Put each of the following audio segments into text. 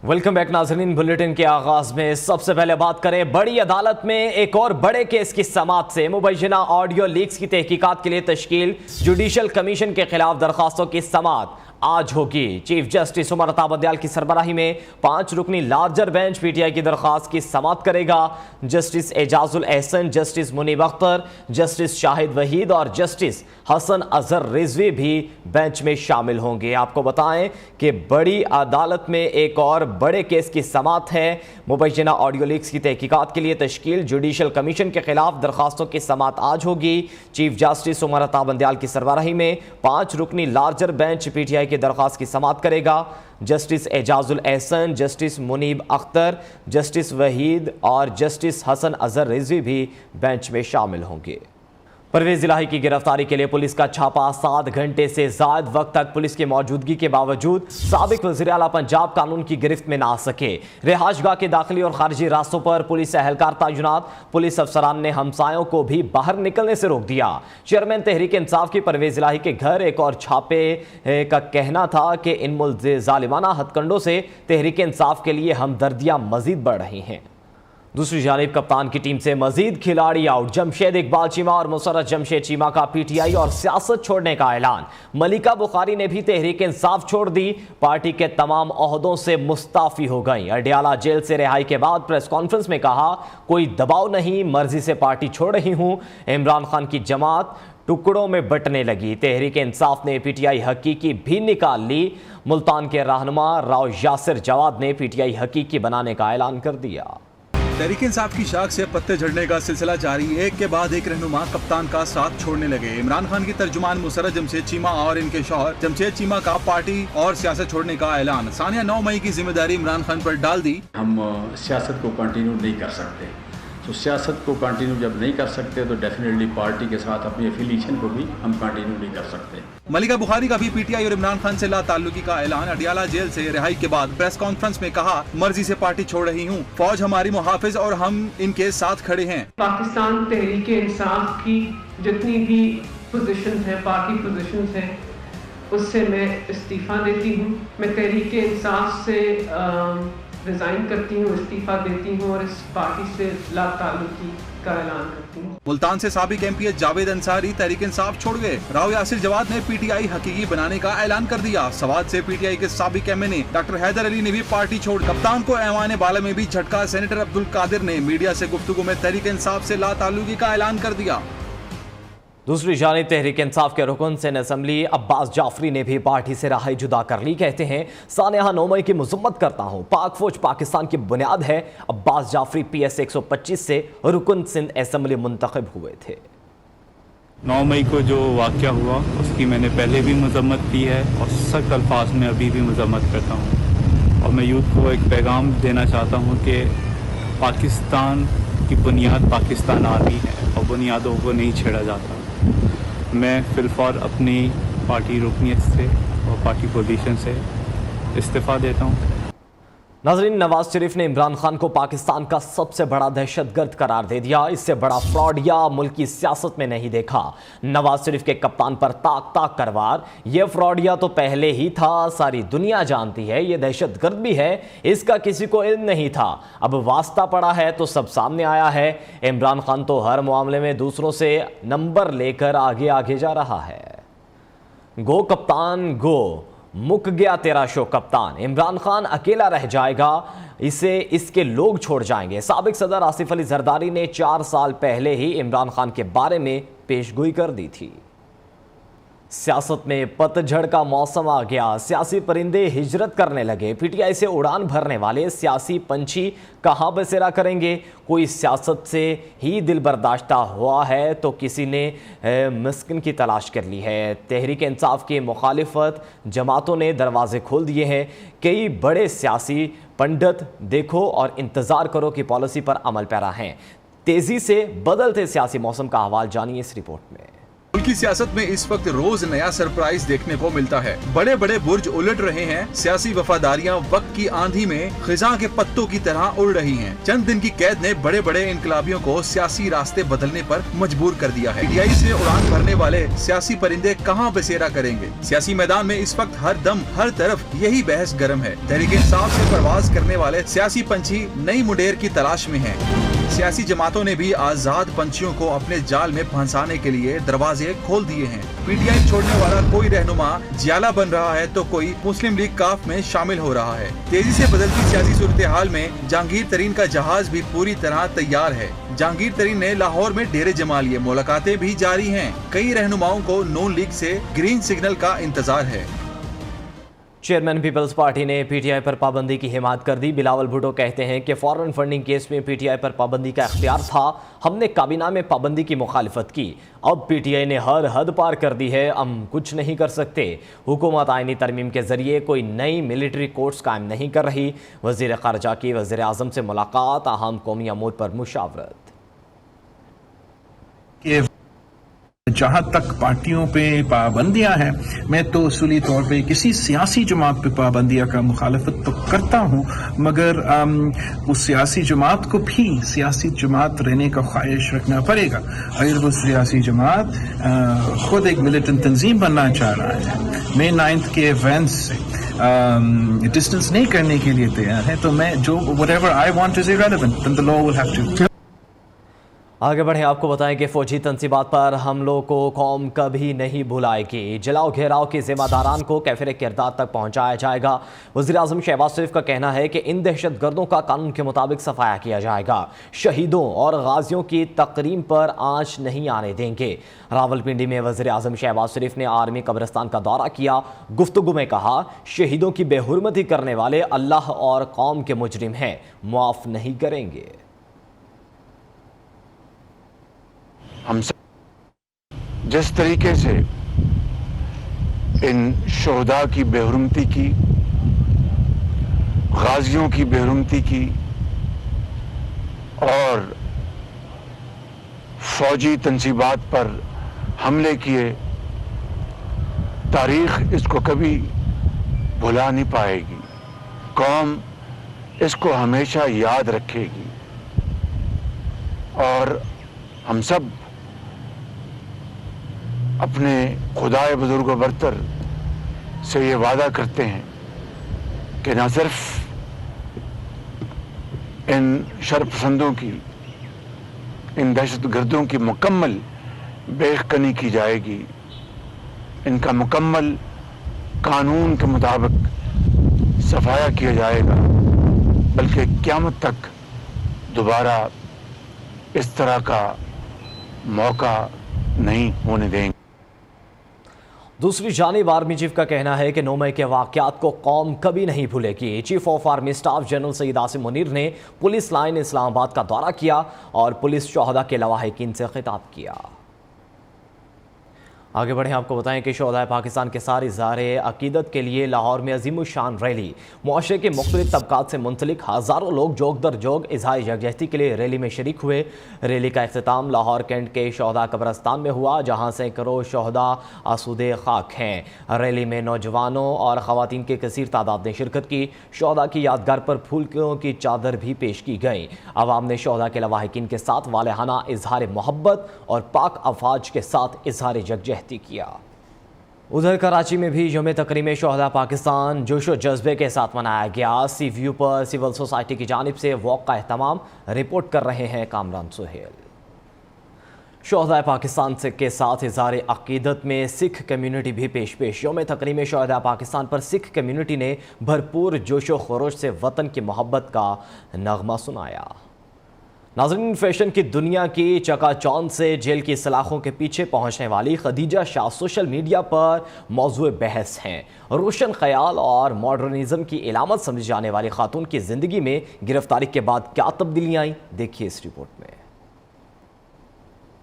Welcome back नाज़रीन। Bulletin के आगाज में सबसे पहले बात करें बड़ी अदालत में एक और बड़े केस की समाअत से। मुबैना ऑडियो लीक्स की तहकीकात के लिए तश्कील जुडिशल कमीशन के खिलाफ दरखास्तों की समाअत आज होगी। चीफ जस्टिस उमर अता बंदयाल की सरबराही में 5 रुकनी लार्जर बेंच पीटीआई की दरखास्त की समाअत करेगा। Justice Ijazul Ahsan, justice Munib Akhtar, justice Shahid Waheed और जस्टिस हसन अजहर रिजवी भी बेंच में शामिल होंगे। आपको बताएं कि बड़ी अदालत में एक और बड़े केस की समाअत है। मुबैना ऑडियो लीक्स की तहकीकात के लिए तश्कील जुडिशल कमीशन के खिलाफ दरखास्तों की समाअत आज होगी। चीफ जस्टिस उमर अता बंदयाल की सरबराही में 5 रुकनी लार्जर बेंच पीटीआई की दरखास्त की समाअत करेगा। Justice Ijazul Ahsan, justice Munib Akhtar, justice Waheed और जस्टिस हसन अजहर रिजवी भी बेंच में शामिल होंगे। परवेज इलाही की गिरफ्तारी के लिए पुलिस का छापा 7 घंटे से ज़ायद वक्त तक पुलिस की मौजूदगी के बावजूद साबिक वज़ीर आला पंजाब कानून की गिरफ्त में ना आ सके। रिहाइशगाह के दाखिली और खारजी रास्तों पर पुलिस एहलकार तैनात, पुलिस अफसरान ने हमसायों को भी बाहर निकलने से रोक दिया। चेयरमैन तहरीक इंसाफ की परवेज इलाही के घर एक और छापे का कहना था कि इन ज़ालिमाना हथकंडों से तहरीक इंसाफ के लिए हमदर्दियाँ मजीद बढ़ रही हैं। दूसरी जानिब कप्तान की टीम से मजीद खिलाड़ी आउट। जमशेद इकबाल चीमा और मुसर्रत जमशेद चीमा का पीटीआई और सियासत छोड़ने का ऐलान। मलिका बुखारी ने भी तहरीक इंसाफ छोड़ दी, पार्टी के तमाम ओहदों से मुस्ताफी हो गई। अडियाला जेल से रिहाई के बाद प्रेस कॉन्फ्रेंस में कहा, कोई दबाव नहीं, मर्जी से पार्टी छोड़ रही हूं। इमरान खान की जमात टुकड़ों में बंटने लगी। तहरीक इंसाफ ने पीटीआई हकीकी भी निकाल ली। मुल्तान के रहनुमा राव यासिर जवाद ने पीटीआई हकीकी बनाने का ऐलान कर दिया। तहरीक इंसाफ की शाख से पत्ते झड़ने का सिलसिला जारी। एक के बाद एक रहनुमा कप्तान का साथ छोड़ने लगे। इमरान खान की तर्जुमान मुसर्रत जमशेद चीमा और इनके शौहर जमशेद चीमा का पार्टी और सियासत छोड़ने का ऐलान। सानिया 9 मई की जिम्मेदारी इमरान खान पर डाल दी। हम सियासत को कंटिन्यू नहीं कर सकते, तो सियासत को कंटिन्यू जब नहीं कर सकते तो डेफिनेटली पार्टी के साथ अपनी एफिलिएशन को भी हम कंटिन्यू नहीं कर सकते। मलिका बुखारी का भी पीटीआई और इमरान खान से ला ताल्लुकी का ऐलान। अडियाला जेल से रिहाई के बाद प्रेस कॉन्फ्रेंस में कहा, मर्जी से पार्टी छोड़ रही हूँ, फौज हमारी मुहाफिज और हम इनके साथ खड़े हैं। पाकिस्तान तहरीक इंसाफ की जितनी भी पोजीशंस हैं, पार्टी पोजीशंस हैं, उससे मैं इस्तीफा देती हूँ। मैं तहरीक इंसाफ से रिजाइन करती हूँ, इस्तीफा देती हूँ और इस पार्टी से ला ताल्लुकी का ऐलान करती हूँ। मुल्तान से साबिक एमपी जावेद अंसारी तहरीक इंसाफ छोड़ गए। राव यासिर जवाद ने पीटीआई हकीकी बनाने का ऐलान कर दिया। सवाद से पीटीआई के साबिक एमएनए डॉक्टर हैदर अली ने भी पार्टी छोड़। कप्तान को ऐवान बाला में भी झटका। सेनेटर अब्दुल कादिर ने मीडिया से गुफ्तगू में तहरीक इंसाफ से ला ताल्लुकी का ऐलान कर दिया। दूसरी जानिब तहरीक इंसाफ के रुकन सेन असम्बली अब्बास जाफरी ने भी पार्टी से राह जुदा कर ली। कहते हैं, सानिया 9 मई की मजम्मत करता हूँ, पाक फौज पाकिस्तान की बुनियाद है। अब्बास जाफरी PS 125 से रुकन सिंध असम्बली मुंतखब हुए थे। 9 मई को जो वाक़या हुआ उसकी मैंने पहले भी मजम्मत की है और सख्त अल्फाज में अभी भी मजम्मत करता हूँ। और मैं यूथ को एक पैगाम देना चाहता हूँ कि पाकिस्तान की बुनियाद पाकिस्तान आर्मी है और बुनियादों को नहीं छेड़ा जाता। मैं फिलफौर अपनी पार्टी रुकनीत से और पार्टी पोजीशन से इस्तीफ़ा देता हूँ। नाज़रीन, नवाज शरीफ ने इमरान खान को पाकिस्तान का सबसे बड़ा दहशतगर्द करार दे दिया। इससे बड़ा फ्रॉड या मुल्क की सियासत में नहीं देखा। नवाज शरीफ के कप्तान पर ताक ताक करवार। ये फ्रॉडिया तो पहले ही था, सारी दुनिया जानती है। ये दहशतगर्द भी है, इसका किसी को इल्म नहीं था। अब वास्ता पड़ा है तो सब सामने आया है। इमरान खान तो हर मामले में दूसरों से नंबर लेकर आगे आगे जा रहा है। गो कप्तान गो, मुक गया तेरा शो कप्तान। इमरान खान अकेला रह जाएगा, इसे इसके लोग छोड़ जाएंगे। साबिक सदर आसिफ अली जरदारी ने 4 साल पहले ही इमरान खान के बारे में पेशगोई कर दी थी। सियासत में पतझड़ का मौसम आ गया। सियासी परिंदे हिजरत करने लगे। पीटीआई से उड़ान भरने वाले सियासी पंछी कहाँ बसेरा करेंगे? कोई सियासत से ही दिल बर्दाश्ता हुआ है तो किसी ने मिस्किन की तलाश कर ली है। तहरीक इंसाफ की मुखालिफत जमातों ने दरवाजे खोल दिए हैं। कई बड़े सियासी पंडित देखो और इंतज़ार करो की पॉलिसी पर अमल पैरा हैं। तेज़ी से बदलते सियासी मौसम का अहवाल जानिए इस रिपोर्ट में। मुल्की सियासत में इस वक्त रोज नया सरप्राइज देखने को मिलता है। बड़े बड़े बुर्ज उलट रहे हैं, सियासी वफादारियां वक्त की आंधी में खिजा के पत्तों की तरह उड़ रही हैं। चंद दिन की कैद ने बड़े बड़े इनकलाबियों को सियासी रास्ते बदलने पर मजबूर कर दिया है। पीटीआई से उड़ान भरने वाले सियासी परिंदे कहां बसेरा करेंगे? सियासी मैदान में इस वक्त हर दम हर तरफ यही बहस गर्म है। तहरीक इंसाफ से परवाज करने वाले सियासी पंछी नई मुंडेर की तलाश में हैं। सियासी जमातों ने भी आजाद पंछियों को अपने जाल में फंसाने के लिए दरवाजे खोल दिए हैं। पीटीआई छोड़ने वाला कोई रहनुमा जियाला बन रहा है तो कोई मुस्लिम लीग काफ में शामिल हो रहा है। तेजी से बदलती सियासी सूरत हाल में जहांगीर तरीन का जहाज भी पूरी तरह तैयार है। जहांगीर तरीन ने लाहौर में डेरे जमा लिए, मुलाकातें भी जारी हैं। कई रहनुमाओं को नून लीग से ग्रीन सिग्नल का इंतजार है। चेयरमैन पीपल्स पार्टी ने पीटीआई पर पाबंदी की हिमायत कर दी। बिलावल भुट्टो कहते हैं कि फॉरेन फंडिंग केस में पीटीआई पर पाबंदी का इख्तियार था, हमने काबीना में पाबंदी की मुखालिफत की। अब पीटीआई ने हर हद पार कर दी है, हम कुछ नहीं कर सकते। हुकूमत आईनी तरमीम के जरिए कोई नई मिलिट्री कोर्ट्स कायम नहीं कर रही। वज़ीर ख़ारजा की वज़ीर आज़म से मुलाकात, अहम कौमी अमूर पर मुशावरत। जहाँ तक पार्टियों पे पाबंदियां हैं, मैं तो उसूली तौर पे किसी सियासी जमात पे पाबंदियां का मुखालफत तो करता हूँ, मगर उस सियासी जमात को भी सियासी जमात रहने का ख्वाहिश रखना पड़ेगा। अगर वो सियासी जमात खुद एक मिलिटेंट तंजीम बनना चाह रहा है, मे 9 के इवेंट्स से डिस्टेंस नहीं करने के लिए तैयार है, तो मैं जो whatever I want is irrelevant, then the law will have to। आगे बढ़े, आपको बताएं कि फौजी तंसीबात पर हमलों को कौम कभी नहीं भुलाएगी। जलाओ घेराव के जिम्मेदारान को कैफिर किरदार तक पहुंचाया जाएगा। वज़ीर आज़म शहबाज शरीफ का कहना है कि इन दहशतगर्दों का कानून के मुताबिक सफाया किया जाएगा। शहीदों और गाजियों की तकरीम पर आंच नहीं आने देंगे। रावलपिंडी में वज़ीर आज़म शहबाज शरीफ ने आर्मी कब्रिस्तान का दौरा किया। गुफ्तगू में कहा, शहीदों की बेहुरमती करने वाले अल्लाह और कौम के मुजरिम हैं, मुआफ़ नहीं करेंगे। हम सब जिस तरीके से इन शोहदा की बेहुरमती की, गाजियों की बेहुरमती की और फौजी तंसीबात पर हमले किए, तारीख इसको कभी भुला नहीं पाएगी। कौम इसको हमेशा याद रखेगी और हम सब अपने खुदाए बुजुर्ग बरतर से ये वादा करते हैं कि न सिर्फ इन शरपसंदों की, इन दहशतगर्दों की मुकम्मल बेखनी की जाएगी, इनका मुकम्मल कानून के मुताबिक सफाया किया जाएगा, बल्कि क़यामत तक दोबारा इस तरह का मौका नहीं होने देंगे। दूसरी जानिब आर्मी चीफ का कहना है कि 9 मई के वाक़यात को कौम कभी नहीं भूलेगी। Chief of army staff general Syed Asim Munir ने पुलिस लाइन इस्लामाबाद का दौरा किया और पुलिस शोहदा के लवाहिकीन से खिताब किया। आगे बढ़ें, आपको बताएं कि शोहदाए पाकिस्तान के सारे इज़हारे अकीदत के लिए लाहौर में अज़ीमुशान रैली। मुआशरे के मुख्तलिफ तबकात से मुंसलिक हज़ारों लोग जोग दर जोग इज़हार यकजहती के लिए रैली में शरीक हुए। रैली का इख्तिताम लाहौर कैंट के शोहदा कब्रिस्तान में हुआ, जहाँ सैकड़ों शोहदा आसूदे खाक हैं। रैली में नौजवानों और ख़वातीन की कसीर तादाद ने शिरकत की। शोहदा की यादगार पर फूलों की चादर भी पेश की गई। अवाम ने शोहदा के लवाहिकीन के साथ वालेहाना इज़हार मोहब्बत और पाक अफवाज के साथ इज़हार यकजहती किया। उधर कराची में भी यौम तकरीम शोहदा पाकिस्तान जोशो जज्बे के साथ मनाया गया। सी व्यू पर सिविल सोसाइटी की जानिब से वॉक का एहतमाम, रिपोर्ट कर रहे हैं कामरान सुहेल। शोहदा पाकिस्तान के साथ इज़हार अकीदत में सिख कम्यूनिटी भी पेश। यौम तकरीम शोहदा पाकिस्तान पर सिख कम्यूनिटी ने भरपूर जोशो खरोश से वतन की मोहब्बत का नगमा सुनाया। नाज़रीन, फैशन की दुनिया की चकाचौंध से जेल की सलाखों के पीछे पहुंचने वाली खदीजा शाह सोशल मीडिया पर मौजूए बहस हैं। रोशन ख्याल और मॉडर्निज्म की इलामत समझी जाने वाली खातून की ज़िंदगी में गिरफ्तारी के बाद क्या तब्दीलियाँ आई, देखिए इस रिपोर्ट में।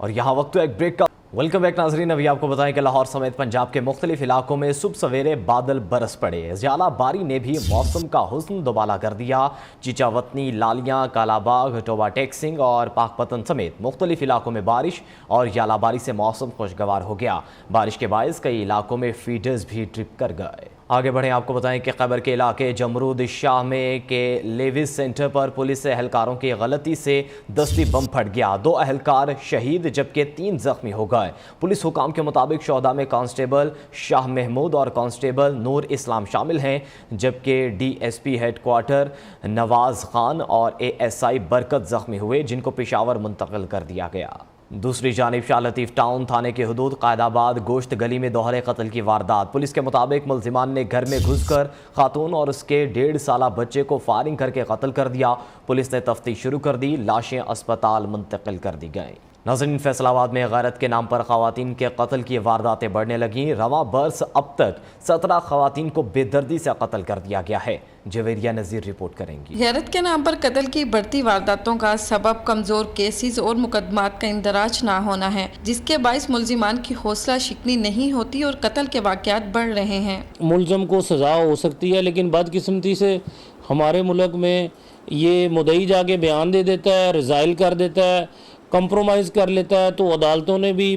और यहाँ वक्त तो एक ब्रेक का। वेलकम बैक नाजरीन। अभी आपको बताएं कि लाहौर समेत पंजाब के मुख्तलिफ इलाकों में सुबह सवेरे बादल बरस पड़े। ज़्यादा बारी ने भी मौसम का हुस्न दोबाला कर दिया। चीचावतनी, लालियाँ, कालाबाग, टोबा टेक्सिंग और पाकपतन समेत मुख्तलिफ इलाकों में बारिश और यालाबारी से मौसम खुशगवार हो गया। बारिश के बायस कई इलाकों में फीडर्स भी ट्रिप कर गए। आगे बढ़ें, आपको बताएं कि खैबर के इलाके जमरूद शाह में के लेविस सेंटर पर पुलिस एहलकारों की गलती से दस्ती बम फट गया। 2 एहलकार शहीद जबकि 3 जख्मी हो गए। पुलिस हुकाम के मुताबिक शोहदा में कांस्टेबल शाह महमूद और कांस्टेबल नूर इस्लाम शामिल हैं, जबकि DSP हेडक्वार्टर नवाज खान और ASI बरकत जख्मी हुए, जिनको पेशावर मुंतकिल कर दिया गया। दूसरी जानिब शाह लतीफ़ टाउन थाने के हदूद कायदाबाद गोश्त गली में दोहरे कत्ल की वारदात। पुलिस के मुताबिक मुलजिमान ने घर में घुसकर खातून और उसके 1.5 साला बच्चे को फायरिंग करके कत्ल कर दिया। पुलिस ने तफ्तीश शुरू कर दी। लाशें अस्पताल मुंतकिल कर दी गईं। नाज़रीन, फैसलाबाद में गैरत के नाम पर ख़वातीन के कत्ल की वारदातें बढ़ने लगीं। रवां बरस अब तक 17 ख़वातीन को बेदर्दी से कत्ल कर दिया गया है। जवेरिया नज़ीर रिपोर्ट करेंगी। गैरत के नाम पर कत्ल की बढ़ती वारदातों का सबब कमज़ोर केसेस और मुकदमात का इंदराज ना होना है, जिसके बाइस मुलजिमान की हौसला शिकनी नहीं होती और कत्ल के वाक़यात बढ़ रहे हैं। मुलज़म को सज़ा हो सकती है, लेकिन बदकिस्मती से हमारे मुल्क में ये मुद्दई जाके बयान दे देता है, रिज़ाइल कर देता है, कंप्रोमाइज़ कर लेता है, तो अदालतों ने भी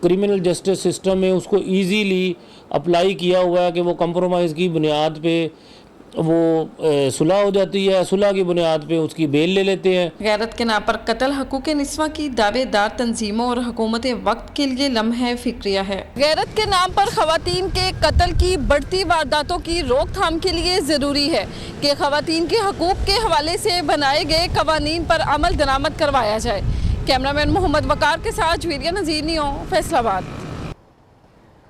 क्रिमिनल जस्टिस सिस्टम में उसको इजीली अप्लाई किया हुआ है कि वो कंप्रोमाइज़ की बुनियाद पे वो सुलह हो जाती है, सुलह की बुनियाद पे उसकी बेल ले लेते हैं। गैरत के नाम पर कत्ल हकूक़ निस्वा की दावेदार तंजीमों और हुकूमत वक्त के लिए लम्हे फिक्रिया है। गैरत के नाम पर ख़वातीन के कत्ल की बढ़ती वारदातों की रोकथाम के लिए ज़रूरी है कि ख़वातीन के हकूक़ के हवाले से बनाए गए कवानीन पर अमल दरामद करवाया जाए। कैमरामैन मोहम्मद वकार के साथ जवेरिया नज़ीर, नियो, फैसलाबाद।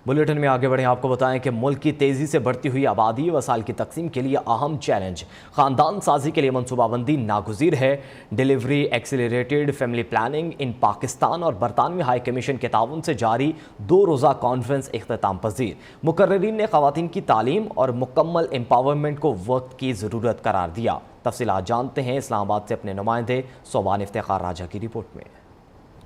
बुलेटिन में आगे बढ़ें, आपको बताएं कि मुल्क की तेज़ी से बढ़ती हुई आबादी वसाइल की तकसीम के लिए अहम चैलेंज ख़ानदान साजी के लिए मनसूबाबंदी नागुज़ीर है। Delivery accelerated family planning in Pakistan और बरतानवी हाई कमीशन के ताउन से जारी 2 रोज़ा कॉन्फ्रेंस इख्तिताम पजीर। मुकर्ररीन ने ख़वातीन की तालीम और मुकम्मल एम्पावरमेंट को वक्त की ज़रूरत करार दिया। तफसीलात जानते हैं इस्लामाबाद से अपने नुमाइंदे सोबान इफ्तिखार राजा की रिपोर्ट में।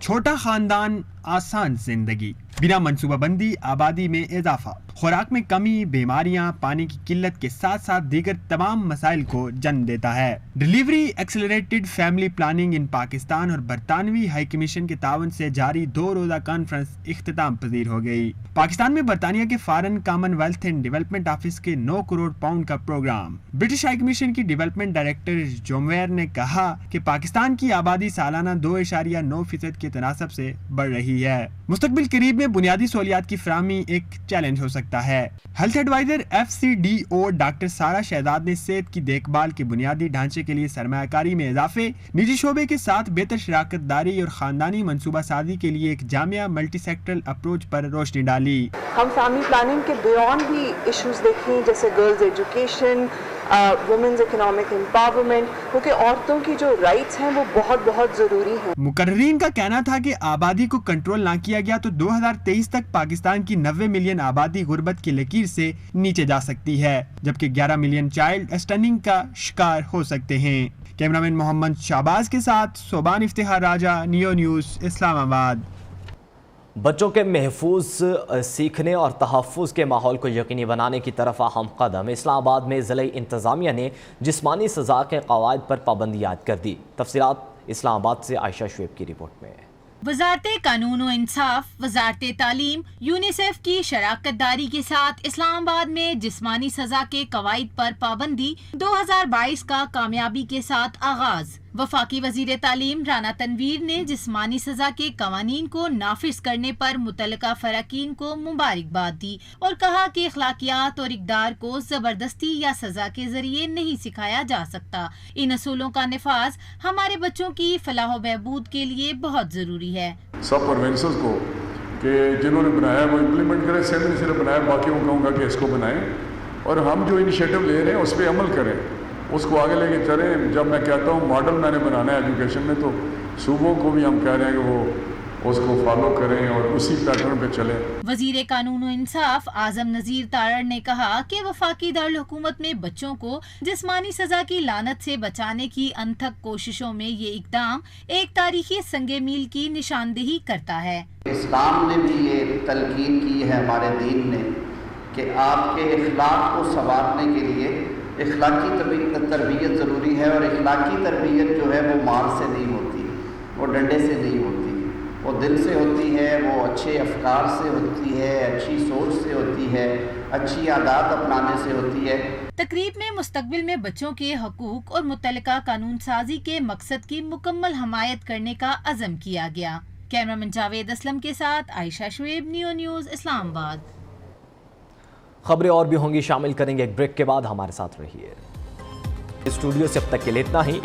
छोटा खानदान, आसान जिंदगी, बिना मनसूबाबंदी आबादी में इजाफा, खुराक में कमी, बीमारियां, पानी की किल्लत के साथ साथ दीगर तमाम मसाइल को जन्म देता है। Delivery accelerated family planning in Pakistan और बरतानवी हाई कमीशन के तावन से जारी 2 रोज़ा कॉन्फ्रेंस इख्तिताम पजीर हो गई। पाकिस्तान में बरतानिया के foreign Commonwealth and development office के 9 करोड़ पाउंड का प्रोग्राम। ब्रिटिश हाई कमीशन की डेवलपमेंट डायरेक्टर जोमवेयर ने कहा कि पाकिस्तान की आबादी सालाना 2.9% के तनासब से बढ़ रही है। मुस्तकबिल करीब में बुनियादी सहूलियात की फराहमी एक चैलेंज हो सकता है। हेल्थ एडवाइजर FCDO डॉक्टर सारा शहजाद ने सेहत की देखभाल के बुनियादी ढांचे के लिए सरमायाकारी में इजाफे, निजी शोबे के साथ बेहतर शराकत दारी और खानदानी मनसूबा साजी के लिए एक जामिया मल्टी सेक्टरल अप्रोच पर रोशनी डाली। हम फैमिली प्लानिंग के बियॉन्ड भी इश्यूज देखें, जैसे girls education, women's economic empowerment, क्योंकि औरतों की जो राइट्स हैं वो बहुत ज़रूरी हैं। मुकर्रीन का कहना था कि आबादी को कंट्रोल ना किया गया तो 2023 तक पाकिस्तान की 90 मिलियन आबादी गुर्बत की लकीर से नीचे जा सकती है, जबकि 11 मिलियन चाइल्ड स्टनिंग का शिकार हो सकते हैं। कैमरामैन मोहम्मद शाहबाज के साथ सोबान इफ्तिखार राजा, नियो न्यूज़, इस्लामाबाद। बच्चों के महफूज सीखने और तहफ़्फ़ुज़ के माहौल को यकीनी बनाने की तरफ अहम कदम। इस्लामाबाद में ज़िला इंतज़ामिया ने जिस्मानी सज़ा के क़वाइद पर पाबंदी आयद कर दी। तफसीलात इस्लामाबाद से आयशा शुएब की रिपोर्ट में। वज़ारत कानून व इंसाफ, वज़ारत तालीम, यूनिसेफ की शराकत दारी के साथ इस्लामाबाद में जिस्मानी सज़ा के क़वाइद पर पाबंदी 2022 का कामयाबी के साथ आगाज़। वफाकी वज़ीर तालीम राना तनवीर ने जिस्मानी सज़ा के कवानीन को नाफिज करने पर मुतल्लिका फ़राकीन को मुबारकबाद दी और कहा कि अखलाकियात और इक़दार को ज़बरदस्ती या सज़ा के ज़रिए नहीं सिखाया जा सकता। इन असूलों का निफाज हमारे बच्चों की फलाह व बहबूद के लिए बहुत ज़रूरी है। सब ऑर्गेनाइजर्स को कि जिन्होंने बनाया वो इम्प्लीमेंट करें, सिर्फ बनाया, बाकियों को कहूँगा कि इसको बनाएं और हम जो इनिशिएटिव ले रहे हैं उस पर अमल करें, उसको आगे लेके चलें। जब मैं कहता हूँ मॉडल मैंने बनाना है एजुकेशन में, तो सूबों को भी हम कह रहे हैं कि वो उसको फॉलो करें और उसी पैटर्न पे चलें। वजीर कानून व इंसाफ आजम नजीर तारड़ ने कहा कि वफाकी दारुल हुकूमत में बच्चों को जिस्मानी सजा की लानत से बचाने की अनथक कोशिशों में ये इकदाम एक तारीखी संगे मील की निशानदेही करता है। इस्लाम ने भी ये तलकीन की है हमारे दीन ने कि आपके इखलाक को संवारने के लिए इखलाकी तरबियत ज़रूरी है, और इखलाकी तरबियत जो है वो मार से नहीं होती, वो डंडे से नहीं होती, वो दिल से होती है, वो अच्छे अफकार से होती है, अच्छी सोच से होती है, अच्छी आदत अपनाने से होती है। तकरीब में मुस्तकबिल में बच्चों के हकूक और मुतल्लिका कानून साजी के मकसद की मुकम्मल हमायत करने का अज़म किया गया। कैमरामैन जावेद असलम के साथ आयशा शुएब, नियो न्यूज़, इस्लामाबाद। खबरें और भी होंगी, शामिल करेंगे एक ब्रेक के बाद, हमारे साथ रहिए। स्टूडियो से अब तक के लिए इतना ही।